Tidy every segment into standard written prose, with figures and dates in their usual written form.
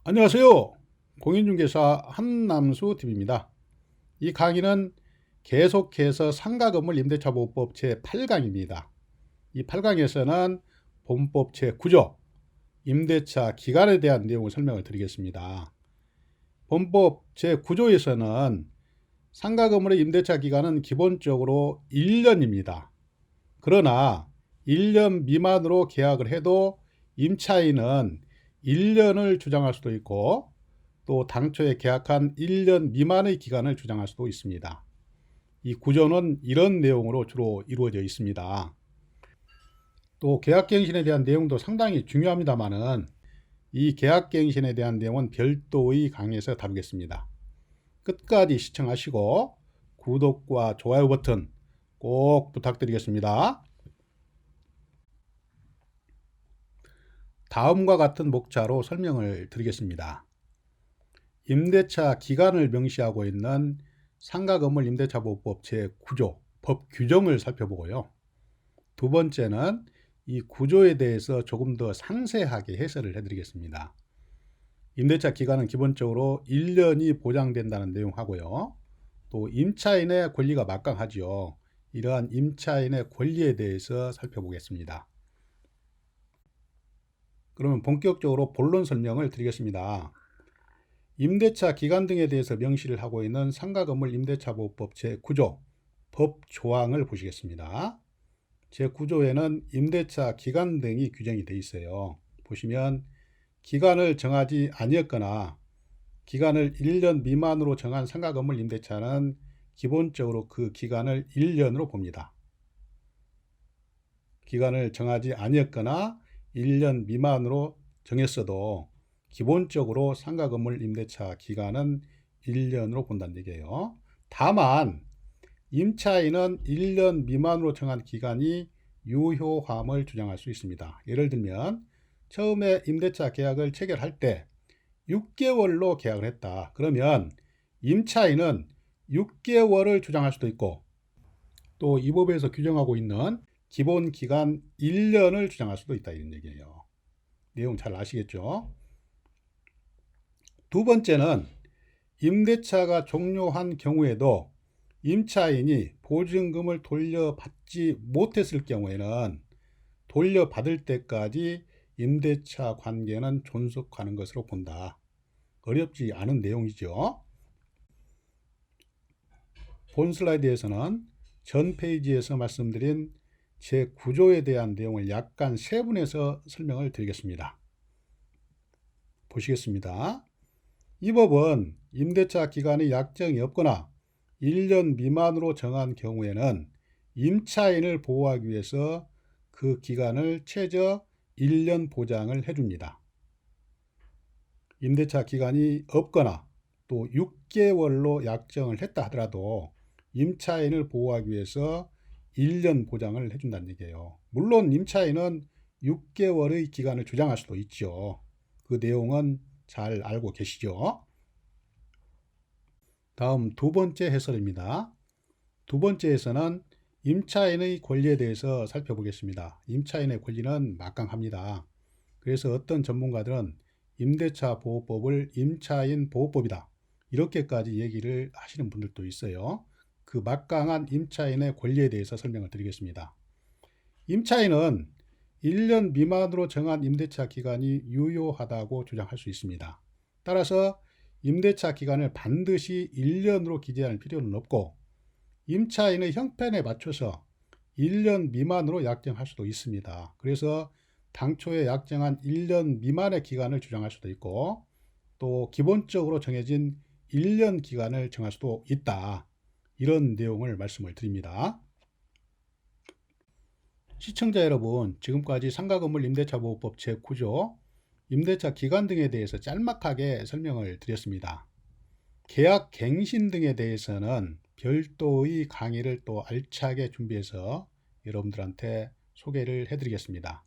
안녕하세요. 공인중개사 한남수TV입니다. 이 강의는 계속해서 상가건물 임대차 보호법 제8강입니다. 이 8강에서는 본법 제9조 임대차 기간에 대한 내용을 설명을 드리겠습니다. 본법 제9조에서는 상가건물의 임대차 기간은 기본적으로 1년입니다. 그러나 1년 미만으로 계약을 해도 임차인은 1년을 주장할 수도 있고 또 당초에 계약한 1년 미만의 기간을 주장할 수도 있습니다. 이 구조는 이런 내용으로 주로 이루어져 있습니다. 또 계약갱신에 대한 내용도 상당히 중요합니다만은 이 계약갱신에 대한 내용은 별도의 강의에서 다루겠습니다. 끝까지 시청하시고 구독과 좋아요 버튼 꼭 부탁드리겠습니다. 다음과 같은 목차로 설명을 드리겠습니다. 임대차 기간을 명시하고 있는 상가건물 임대차 보호법 제9조 법 규정을 살펴보고요. 두 번째는 이 구조에 대해서 조금 더 상세하게 해설을 해드리겠습니다. 임대차 기간은 기본적으로 1년이 보장된다는 내용하고요. 또 임차인의 권리가 막강하지요. 이러한 임차인의 권리에 대해서 살펴보겠습니다. 그러면 본격적으로 본론 설명을 드리겠습니다. 임대차 기간 등에 대해서 명시를 하고 있는 상가건물 임대차 보호법 제9조 법 조항을 보시겠습니다. 제9조에는 임대차 기간 등이 규정이 되어 있어요. 보시면 기간을 정하지 아니었거나 기간을 1년 미만으로 정한 상가건물 임대차는 기본적으로 그 기간을 1년으로 봅니다. 기간을 정하지 아니었거나 1년 미만으로 정했어도 기본적으로 상가건물 임대차 기간은 1년으로 본다는 얘기예요. 다만 임차인은 1년 미만으로 정한 기간이 유효함을 주장할 수 있습니다. 예를 들면 처음에 임대차 계약을 체결할 때 6개월로 계약을 했다. 그러면 임차인은 6개월을 주장할 수도 있고 또 이 법에서 규정하고 있는 기본 기간 1년을 주장할 수도 있다 이런 얘기예요. 내용 잘 아시겠죠? 두 번째는 임대차가 종료한 경우에도 임차인이 보증금을 돌려받지 못했을 경우에는 돌려받을 때까지 임대차 관계는 존속하는 것으로 본다. 어렵지 않은 내용이죠. 본 슬라이드에서는 전 페이지에서 말씀드린 제9조에 대한 내용을 약간 세분해서 설명을 드리겠습니다. 보시겠습니다. 이 법은 임대차 기간의 약정이 없거나 1년 미만으로 정한 경우에는 임차인을 보호하기 위해서 그 기간을 최저 1년 보장을 해줍니다. 임대차 기간이 없거나 또 6개월로 약정을 했다 하더라도 임차인을 보호하기 위해서 1년 보장을 해준다는 얘기예요. 물론 임차인은 6개월의 기간을 주장할 수도 있죠. 그 내용은 잘 알고 계시죠? 다음 두 번째 해설입니다. 두 번째에서는 임차인의 권리에 대해서 살펴보겠습니다. 임차인의 권리는 막강합니다. 그래서 어떤 전문가들은 임대차 보호법을 임차인 보호법이다. 이렇게까지 얘기를 하시는 분들도 있어요. 그 막강한 임차인의 권리에 대해서 설명을 드리겠습니다. 임차인은 1년 미만으로 정한 임대차 기간이 유효하다고 주장할 수 있습니다. 따라서 임대차 기간을 반드시 1년으로 기재할 필요는 없고 임차인의 형편에 맞춰서 1년 미만으로 약정할 수도 있습니다. 그래서 당초에 약정한 1년 미만의 기간을 주장할 수도 있고 또 기본적으로 정해진 1년 기간을 정할 수도 있다. 이런 내용을 말씀을 드립니다. 시청자 여러분, 지금까지 상가건물 임대차 보호법 제9조 임대차 기간 등에 대해서 짤막하게 설명을 드렸습니다. 계약 갱신 등에 대해서는 별도의 강의를 또 알차게 준비해서 여러분들한테 소개를 해드리겠습니다.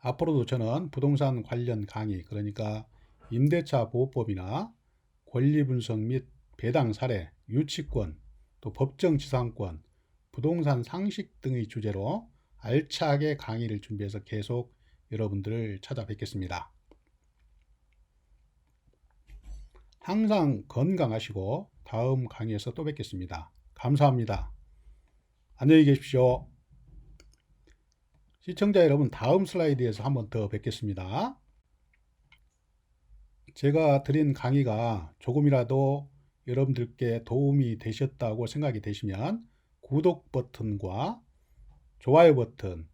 앞으로도 저는 부동산 관련 강의, 그러니까 임대차 보호법이나 권리분석 및 배당 사례, 유치권, 또 법정지상권, 부동산 상식 등의 주제로 알차게 강의를 준비해서 계속 여러분들을 찾아뵙겠습니다. 항상 건강하시고 다음 강의에서 또 뵙겠습니다. 감사합니다. 안녕히 계십시오. 시청자 여러분, 다음 슬라이드에서 한번 더 뵙겠습니다. 제가 드린 강의가 조금이라도 여러분들께 도움이 되셨다고 생각이 되시면 구독 버튼과 좋아요 버튼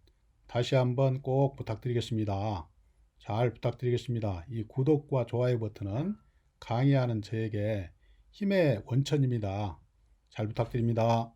다시 한번 꼭 부탁드리겠습니다. 잘 부탁드리겠습니다. 이 구독과 좋아요 버튼은 강의하는 저에게 힘의 원천입니다. 잘 부탁드립니다.